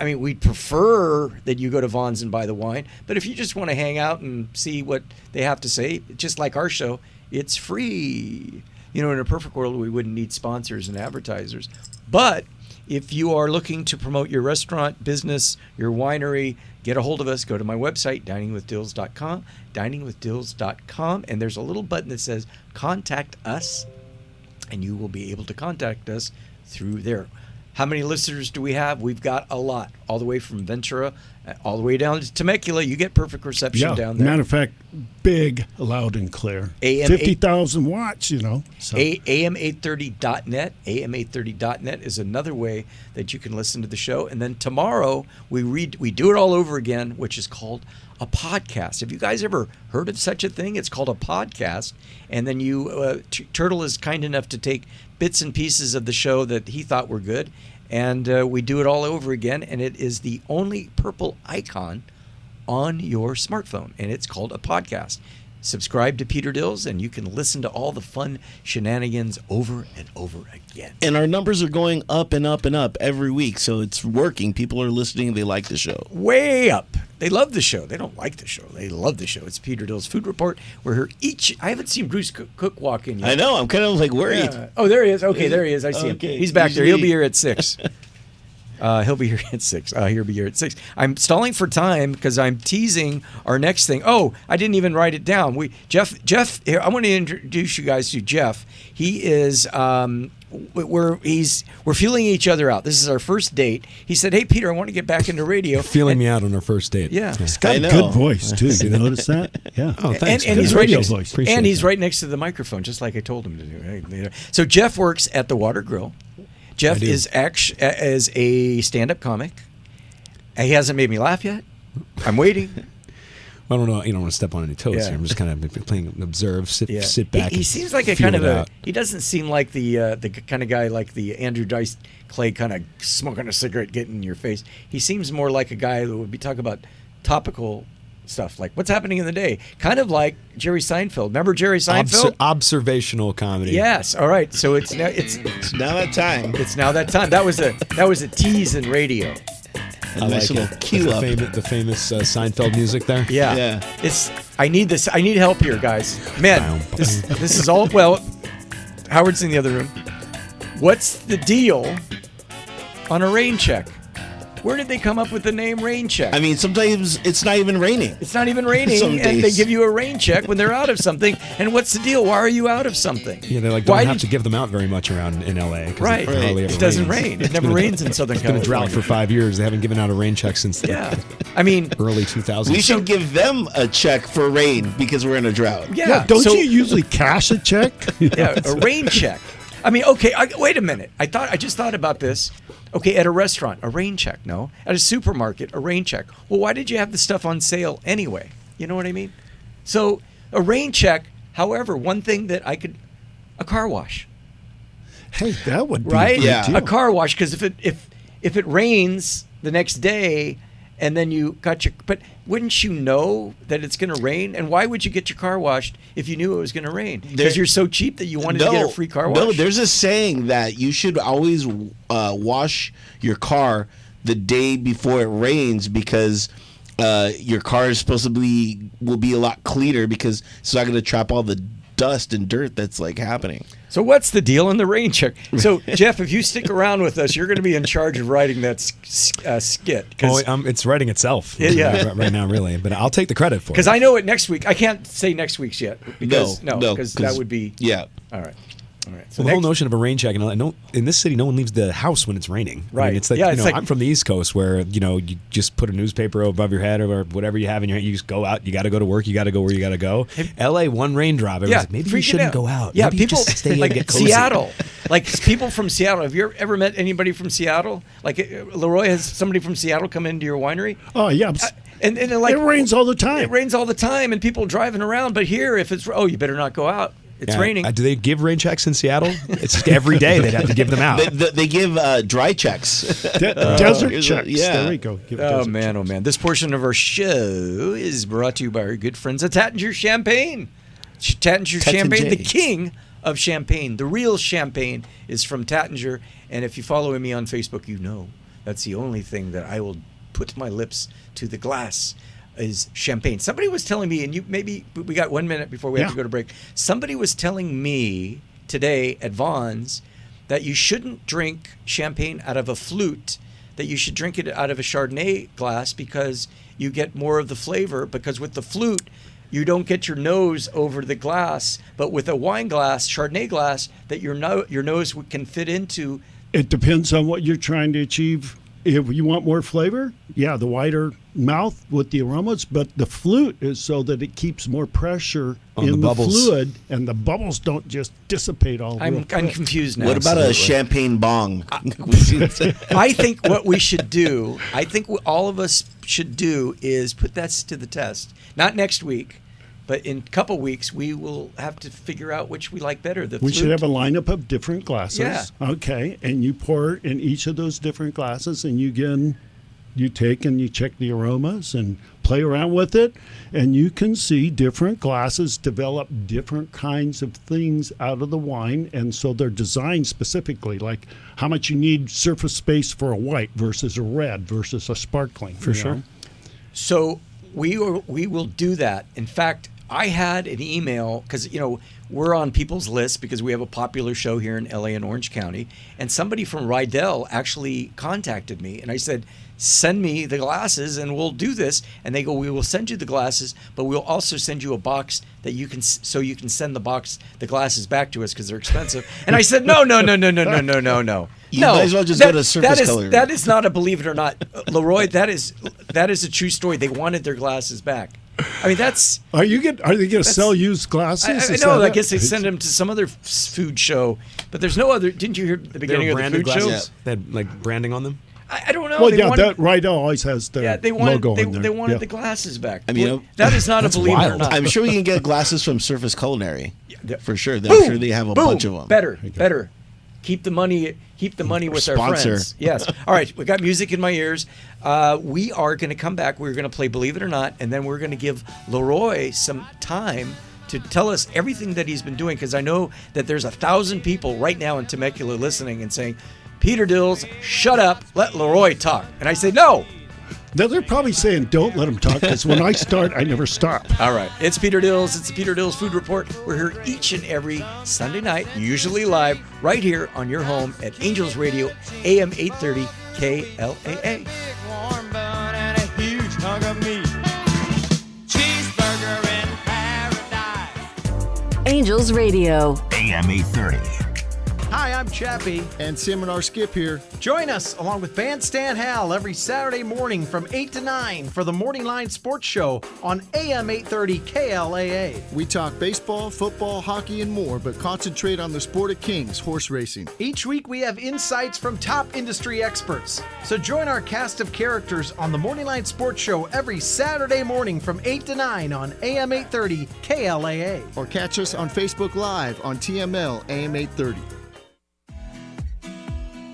we'd prefer that you go to Vaughn's and buy the wine. But if you just want to hang out and see what they have to say, just like our show, it's free. In a perfect world, we wouldn't need sponsors and advertisers. But if you are looking to promote your restaurant, business, your winery, get a hold of us. Go to my website, diningwithdills.com, and there's a little button that says Contact Us, and you will be able to contact us through there. How many listeners do we have? We've got a lot, all the way from Ventura, all the way down to Temecula. You get perfect reception down there. Matter of fact, big, loud and clear. 50,000 watts, So. AM830.net. AM830.net is another way that you can listen to the show. And then tomorrow we do it all over again, which is called a podcast. Have you guys ever heard of such a thing? It's called a podcast. And then Turtle is kind enough to take bits and pieces of the show that he thought were good, and we do it all over again, and it is the only purple icon on your smartphone, and it's called a podcast. Subscribe to Peter Dills, and you can listen to all the fun shenanigans over and over again. And our numbers are going up and up and up every week, so it's working. People are listening. They like the show. Way up. They love the show. They don't like the show. They love the show. It's Peter Dills' Food Report. We're here I haven't seen Bruce Cook walk in yet. I know. I'm kind of like worried. Oh, there he is. Okay, there he is. I see him. He's back there. He'll be here at 6. He'll be here at 6. He'll be here at 6. I'm stalling for time because I'm teasing our next thing. Oh, I didn't even write it down. Jeff. Here, I want to introduce you guys to Jeff. He is. We're feeling each other out. This is our first date. He said, "Hey, Peter, I want to get back into radio." Feeling me out on our first date. Yeah, he's got a good voice too. You notice that? Yeah. Oh, thanks. And he's right next, voice. And he's right next to the microphone, just like I told him to do. So Jeff works at the Water Grill. Jeff is a stand-up comic. He hasn't made me laugh yet. I'm waiting. I don't know. You don't want to step on any toes here. I'm just kind of playing observe, sit back. He seems like a kind of he doesn't seem like the kind of guy like the Andrew Dice Clay kind of smoking a cigarette, getting in your face. He seems more like a guy who would be talking about topical stuff, like what's happening in the day. Kind of like Jerry Seinfeld. Remember Jerry Seinfeld? Observational comedy. Yes. All right. So it's now that time. It's now that time. That was a tease in radio. A nice little cue up. The famous Seinfeld music there. Yeah. I need this. I need help here, guys. Man, this is all. Well, Howard's in the other room. What's the deal on a rain check? Where did they come up with the name rain check? I mean, sometimes it's not even raining. It's not even raining, Some and they days. give you a rain check when they're out of something. And what's the deal? Why are you out of something? Yeah, they don't have to give them out very much around in LA. Right. It doesn't rain. It never rains in Southern California. It's been a drought for 5 years. They haven't given out a rain check since the early 2000s. We should give them a check for rain because we're in a drought. Yeah. Don't you usually cash a check? Yeah, a rain check. I mean, okay, wait a minute. I just thought about this. Okay, at a restaurant, a rain check, no. At a supermarket, a rain check. Well, why did you have the stuff on sale anyway? You know what I mean? So, a rain check, however, one thing that a car wash. Hey, that would be right? a A car wash, because if it rains the next day and then you got but wouldn't you know that it's going to rain? And why would you get your car washed if you knew it was going to rain? Because you're so cheap that you wanted to get a free car wash? No, there's a saying that you should always wash your car the day before it rains because your car is will be a lot cleaner because it's not going to trap all the dust and dirt that's like happening. So what's the deal on the rain check? So Jeff, if you stick around with us, you're going to be in charge of writing that skit. It's writing itself. Yeah. Right now, really. But I'll take the credit for it. Because I know it next week. I can't say next week's yet. Because that would be all right. All right. So the whole notion of a rain check, in this city, no one leaves the house when it's raining. Right. I mean, it's like, I'm from the East Coast where, you just put a newspaper above your head or whatever you have in your hand. You just go out. You got to go to work. You got to go where you got to go. LA, one raindrop. Like, maybe you shouldn't go out. Yeah, maybe people you just stay like and get cozy. Seattle. Like people from Seattle. Have you ever met anybody from Seattle? Like Leroy, has somebody from Seattle come into your winery? Oh, yeah. And it rains all the time. It rains all the time, and people driving around. But here, if it's you better not go out. It's raining. Do they give rain checks in Seattle? It's just every day they'd have to give them out. They give dry checks. Desert checks. Yeah. There we go. Oh, man. This portion of our show is brought to you by our good friends at Tattinger Champagne. Tattinger Champagne, the king of champagne. The real champagne is from Tattinger. And if you follow me on Facebook, you know that's the only thing that I will put my lips to the glass is champagne. Somebody was telling me, and we got 1 minute before we have to go to break. Somebody was telling me today at Vaughn's that you shouldn't drink champagne out of a flute, that you should drink it out of a Chardonnay glass because you get more of the flavor, because with the flute, you don't get your nose over the glass, but with a wine glass, Chardonnay glass, that your nose can fit into. It depends on what you're trying to achieve. If you want more flavor, the wider mouth with the aromas, but the flute is so that it keeps more pressure in the fluid, and the bubbles don't just dissipate all. I'm confused now. What about a champagne bong? I think what we should do, what all of us should do is put that to the test. Not next week, but in a couple weeks, we will have to figure out which we like better. We should have a lineup of different glasses. Yeah. Okay, and you pour in each of those different glasses, and you take and you check the aromas and play around with it, and you can see different glasses develop different kinds of things out of the wine, and so they're designed specifically, like how much you need surface space for a white versus a red versus a sparkling. For sure. So we will do that. In fact, I had an email because, we're on people's lists because we have a popular show here in LA and Orange County. And somebody from Rydell actually contacted me. And I said, send me the glasses and we'll do this. And they go, we will send you the glasses, but we'll also send you a box that you can send the glasses back to us because they're expensive. And I said, no. You might as well just go to Surface Color. That is not a believe it or not. Leroy, that is a true story. They wanted their glasses back. I mean, that's. Are they going to sell used glasses? I know. I guess they send them to some other food show, but there's no other. Didn't you hear the beginning of the food show? Yeah. They had like branding on them. I don't know. Well, that Rydell always has their logo on there. They wanted the glasses back. I mean, that is not a believe it or not. I'm sure we can get glasses from Surface Culinary for sure. I'm sure they have a bunch of them. Better. Keep the money with our friends. Yes. All right. We got music in my ears. We are going to come back. We're going to play Believe It or Not, and then we're going to give Leroy some time to tell us everything that he's been doing, because I know that there's 1,000 people right now in Temecula listening and saying, Peter Dills, shut up, let Leroy talk. And I say, no. Now they're probably saying, don't let him talk, because when I start, I never stop. All right. It's Peter Dills. It's the Peter Dills Food Report. We're here each and every Sunday night, usually live, right here on your home at Angels Radio, AM 830 KLAA. Angels Radio. AM 830. Hi, I'm Chappie. And Seminar Skip here. Join us along with Bandstand Hal every Saturday morning from 8 to 9 for the Morning Line Sports Show on AM 830 KLAA. We talk baseball, football, hockey, and more, but concentrate on the sport of kings, horse racing. Each week we have insights from top industry experts. So join our cast of characters on the Morning Line Sports Show every Saturday morning from 8 to 9 on AM 830 KLAA. Or catch us on Facebook Live on TML AM 830.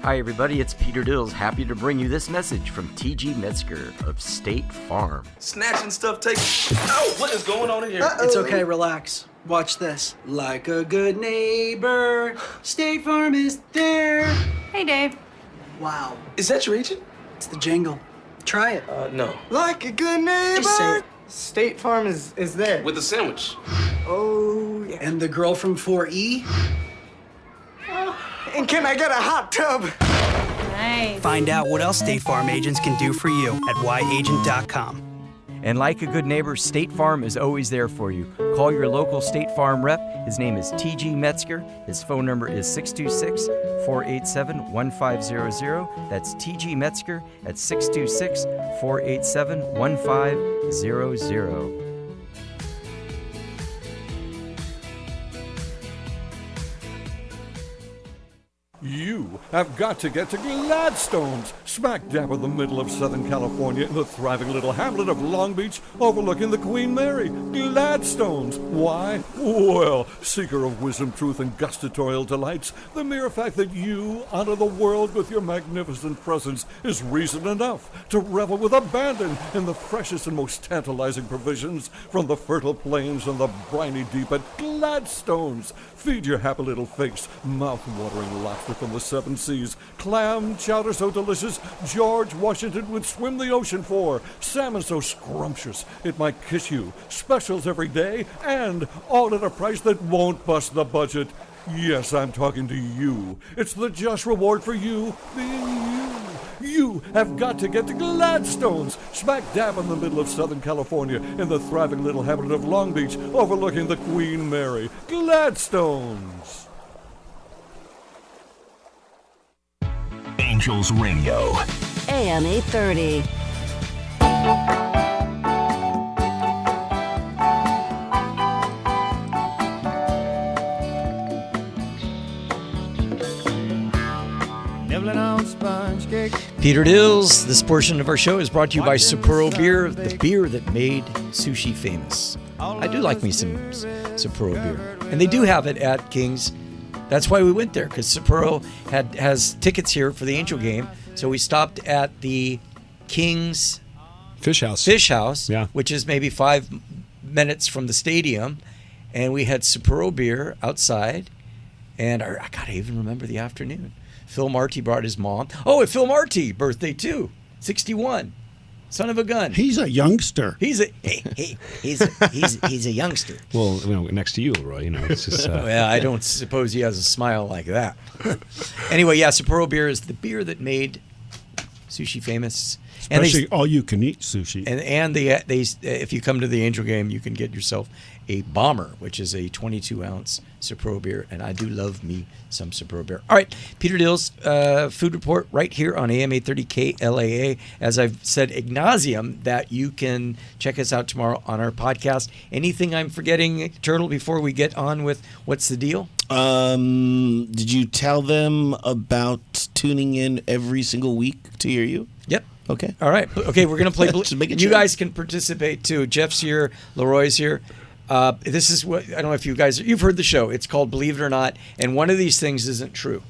Hi everybody, it's Peter Dills, happy to bring you this message from T.G. Metzger of State Farm. Snatching stuff take. Oh, what is going on in here? It's okay, relax. Watch this. Like a good neighbor, State Farm is there. Hey, Dave. Wow. Is that your agent? It's the jingle. Try it. No. Like a good neighbor. Just say it. State Farm is there. With the sandwich. Oh, yeah. And the girl from 4E? And can I get a hot tub? Nice. Find out what else State Farm agents can do for you at yagent.com. And like a good neighbor, State Farm is always there for you. Call your local State Farm rep. His name is T.G. Metzger. His phone number is 626-487-1500. That's T.G. Metzger at 626-487-1500. You have got to get to Gladstone's, smack dab in the middle of Southern California in the thriving little hamlet of Long Beach overlooking the Queen Mary. Gladstone's. Why? Well, seeker of wisdom, truth, and gustatorial delights, the mere fact that you honor the world with your magnificent presence is reason enough to revel with abandon in the freshest and most tantalizing provisions from the fertile plains and the briny deep at Gladstone's. Feed your happy little face mouth-watering lobster from the seven seas, clam chowder so delicious George Washington would swim the ocean for, salmon so scrumptious it might kiss you, specials every day, and all at a price that won't bust the budget. Yes, I'm talking to you. It's the just reward for you being you. You have got to get to Gladstone's, smack dab in the middle of Southern California in the thriving little hamlet of Long Beach overlooking the Queen Mary. Gladstone's. Angels Radio. AM 830. Peter Dills, this portion of our show is brought to you by Sapporo Beer, the beer that made sushi famous. I do like me some Sapporo beer. And they do have it at King's. That's why we went there, because Sapporo has tickets here for the Angel game. So we stopped at the King's Fish House, yeah, which is maybe 5 minutes from the stadium. And we had Sapporo beer outside. And I gotta even remember the afternoon. Phil Marty brought his mom. Oh, Phil Marty, birthday too, 61. Son of a gun. He's a youngster. He's a youngster. Well, next to you, Roy. It's just. Well, I don't suppose he has a smile like that. Anyway, yeah, Sapporo beer is the beer that made sushi famous. Especially all-you-can-eat sushi. And they if you come to the Angel game, you can get yourself a Bomber, which is a 22-ounce Sapporo beer, and I do love me some Sapporo beer. All right, Peter Dills, Food Report right here on AM 830 KLAA. As I've said ad nauseum, that you can check us out tomorrow on our podcast. Anything I'm forgetting, Turtle, before we get on with What's the Deal? Did you tell them about tuning in every single week to hear you? Yep. Okay. All right. Okay, we're going to play. You sure. guys can participate too. Jeff's here. Leroy's here. This is what, I don't know if you've heard the show. It's called Believe It or Not, and one of these things isn't true.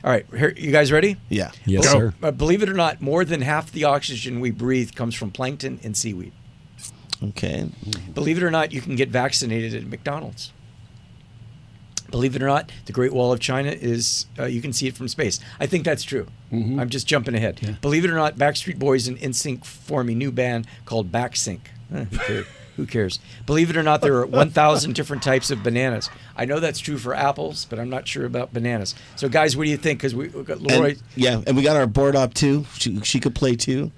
All right, here, you guys ready? Yeah. Yes, sir. Believe it or not, more than half the oxygen we breathe comes from plankton and seaweed. Okay. Believe it or not, you can get vaccinated at McDonald's. Believe it or not, the Great Wall of China is, you can see it from space. I think that's true. Mm-hmm. I'm just jumping ahead. Yeah. Believe it or not, Backstreet Boys and NSYNC form a new band called Backsync. Who cares? Believe it or not, there are 1,000 different types of bananas. I know that's true for apples, but I'm not sure about bananas. So, guys, what do you think? Because we've got Leroy. And we got our board op, too. She could play, too.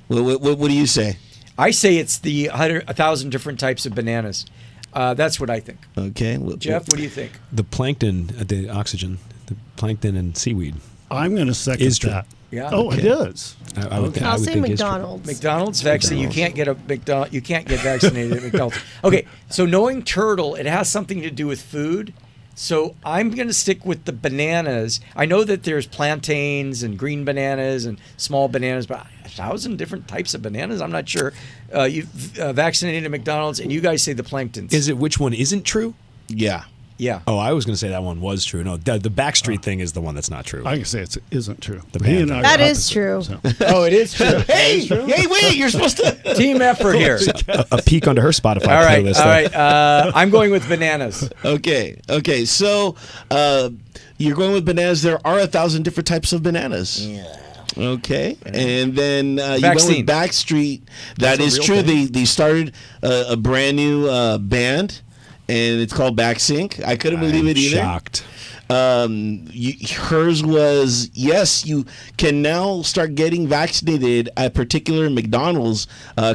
What do you say? I say it's the 1,000 different types of bananas. That's what I think. Okay. Jeff, what do you think? The plankton, the oxygen, the plankton and seaweed. I'm going to second is true. that. Yeah. Oh, it is. I would I'll think say is true. McDonald's. McDonald's vaccine. You can't get you can't get vaccinated at McDonald's. Okay, so knowing turtle, it has something to do with food. So I'm going to stick with the bananas. I know that there's plantains and green bananas and small bananas, but 1,000 different types of bananas. I'm not sure. You vaccinated at McDonald's, and you guys say the planktons. Is it which one isn't true? Yeah. Yeah. Oh, I was going to say that one was true. No, the Backstreet thing is the one that's not true. I can say it isn't true. The He band and I That are is opposite, true. so. Oh, it is true. Hey, wait! You're supposed to. Team effort here. a peek onto her Spotify All right, playlist. all right. I'm going with bananas. Okay. So you're going with bananas. There are 1,000 different types of bananas. Yeah. Okay, and then you went with Backstreet. That is true. They started a brand new band, and it's called Backsync. I couldn't believe it either. Shocked. Hers was, yes, you can now start getting vaccinated at particular McDonald's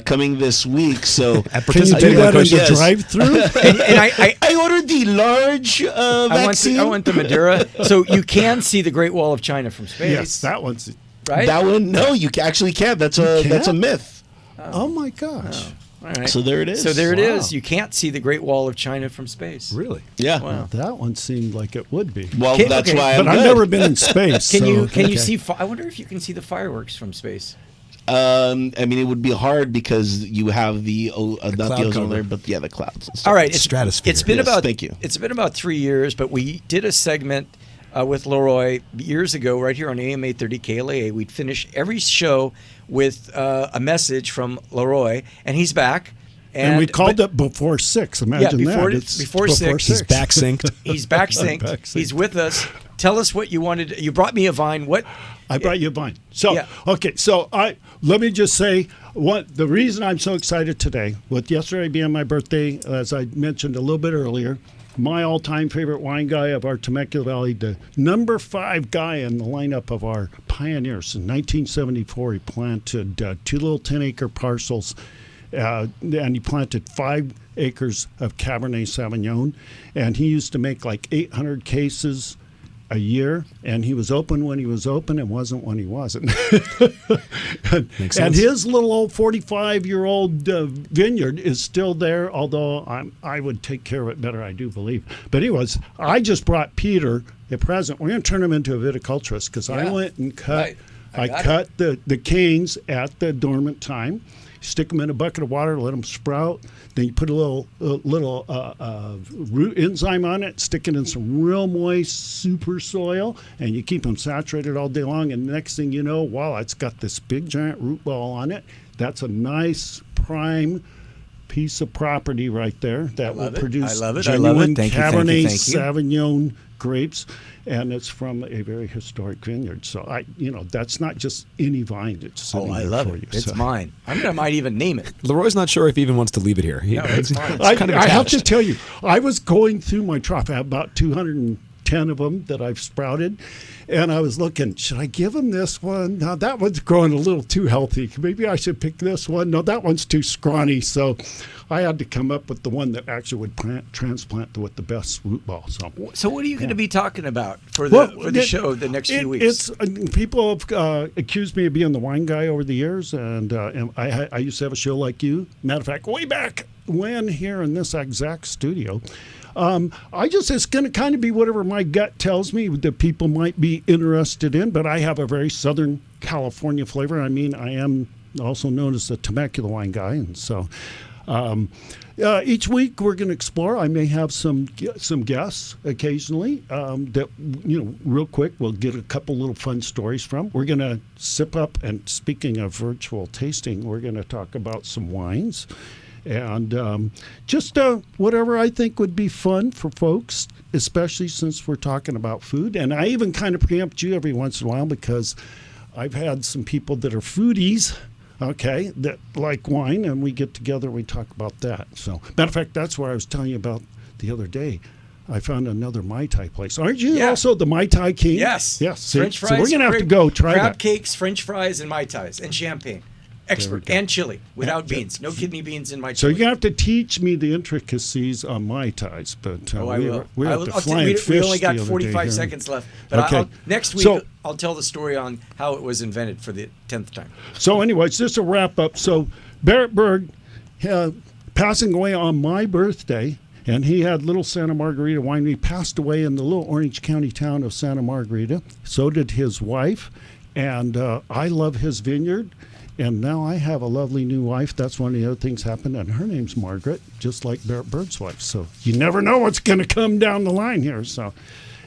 coming this week. So can you do that in the drive-through? and I ordered the large vaccine. I want the Madeira. So you can see the Great Wall of China from space. Yes, that one's right. That one, no, you actually can't. That's a myth. Oh my gosh. All right. So there it is. So there it is. You can't see the Great Wall of China from space. Really? Yeah. Wow. Well, that one seemed like it would be. Well, that's why. But I've never been in space. Can you okay. see? I wonder if you can see the fireworks from space. I mean, it would be hard because you have the not the ozone cover. layer, but the clouds. And stuff. All right, stratosphere. It's been Thank you. It's been about 3 years, but we did a segment with Leroy years ago, right here on AM 830 KLAA. We'd finish every show with a message from Leroy, and he's back. And we called it Before 6. Imagine that. It's before 6. He's back synced. He's back synced. He's with us. Tell us what you wanted. You brought me a vine. What? I brought you a vine. So, okay. So let me just say the reason I'm so excited today, with yesterday being my birthday, as I mentioned a little bit earlier, my all-time favorite wine guy of our Temecula Valley, the number 5 guy in the lineup of our pioneers. In 1974, he planted 2 little 10-acre parcels. And he planted 5 acres of Cabernet Sauvignon, and he used to make like 800 cases a year, and he was open when he was open and wasn't when he wasn't. And his little old 45-year-old vineyard is still there, although I would take care of it better, I do believe. But anyways, I just brought Peter a present. We're going to turn him into a viticulturist because I went and cut the canes at the dormant time. Stick them in a bucket of water, let them sprout. Then you put a little root enzyme on it, stick it in some real moist super soil, and you keep them saturated all day long. And the next thing you know, wow, it's got this big giant root ball on it. That's a nice prime piece of property right there that will produce genuine Cabernet Sauvignon grapes, and it's from a very historic vineyard. So that's not just any vine. It's I love it. It's mine. I might even name it. Leroy's not sure if he even wants to leave it here. It's mine. I have to tell you, I was going through my trough. I have about 210 of them that I've sprouted. And I was looking, should I give him this one? No, that one's growing a little too healthy. Maybe I should pick this one. No, that one's too scrawny. So I had to come up with the one that actually would transplant with the best root ball. So what are you going to be talking about for the show the next few weeks? People have accused me of being the wine guy over the years, and I used to have a show like you. Matter of fact, way back when here in this exact studio. It's going to kind of be whatever my gut tells me that people might be interested in, but I have a very Southern California flavor. I mean, I am also known as the Temecula wine guy, and so each week we're going to explore. I may have some guests occasionally that, real quick, we'll get a couple little fun stories from. We're going to sip up, and speaking of virtual tasting, we're going to talk about some wines. And just whatever I think would be fun for folks, especially since we're talking about food. And I even kind of preempt you every once in a while because I've had some people that are foodies, that like wine, and we get together and we talk about that. So, matter of fact, that's what I was telling you about the other day. I found another Mai Tai place. Aren't you also the Mai Tai king? Yes. Yes. French fries. So we're going to have to go try crab that. cakes, French fries, and Mai Tais, and champagne. Expert. And chili without beans. No kidney beans in my So chili. you have to teach me the intricacies on Mai Tais, but I will. we have to I'll fly and fish. we only got the other 45 day seconds left. But Okay. next week, I'll tell the story on how it was invented for the 10th time. So, anyways, just a wrap up. So, Barrett Berg passing away on my birthday, and he had Little Santa Margarita Winery, passed away in the little Orange County town of Santa Margarita. So did his wife, and I love his vineyard. And now I have a lovely new wife. That's one of the other things happened, and her name's Margaret, just like Barrett Berg's wife. So you never know what's going to come down the line here. So,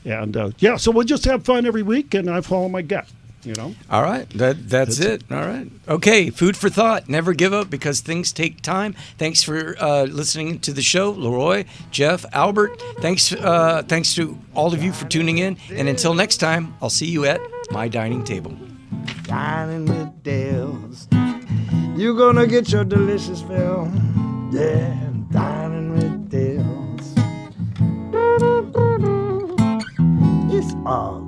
and so we'll just have fun every week, and I follow my gut. You know. All right, that's it. All right, okay. Food for thought. Never give up because things take time. Thanks for listening to the show, Leroy, Jeff, Albert. Thanks to all of you for tuning in. And until next time, I'll see you at my dining table. Dining with Dills. You're gonna get your delicious fill. Yeah, dining with Dills. It's all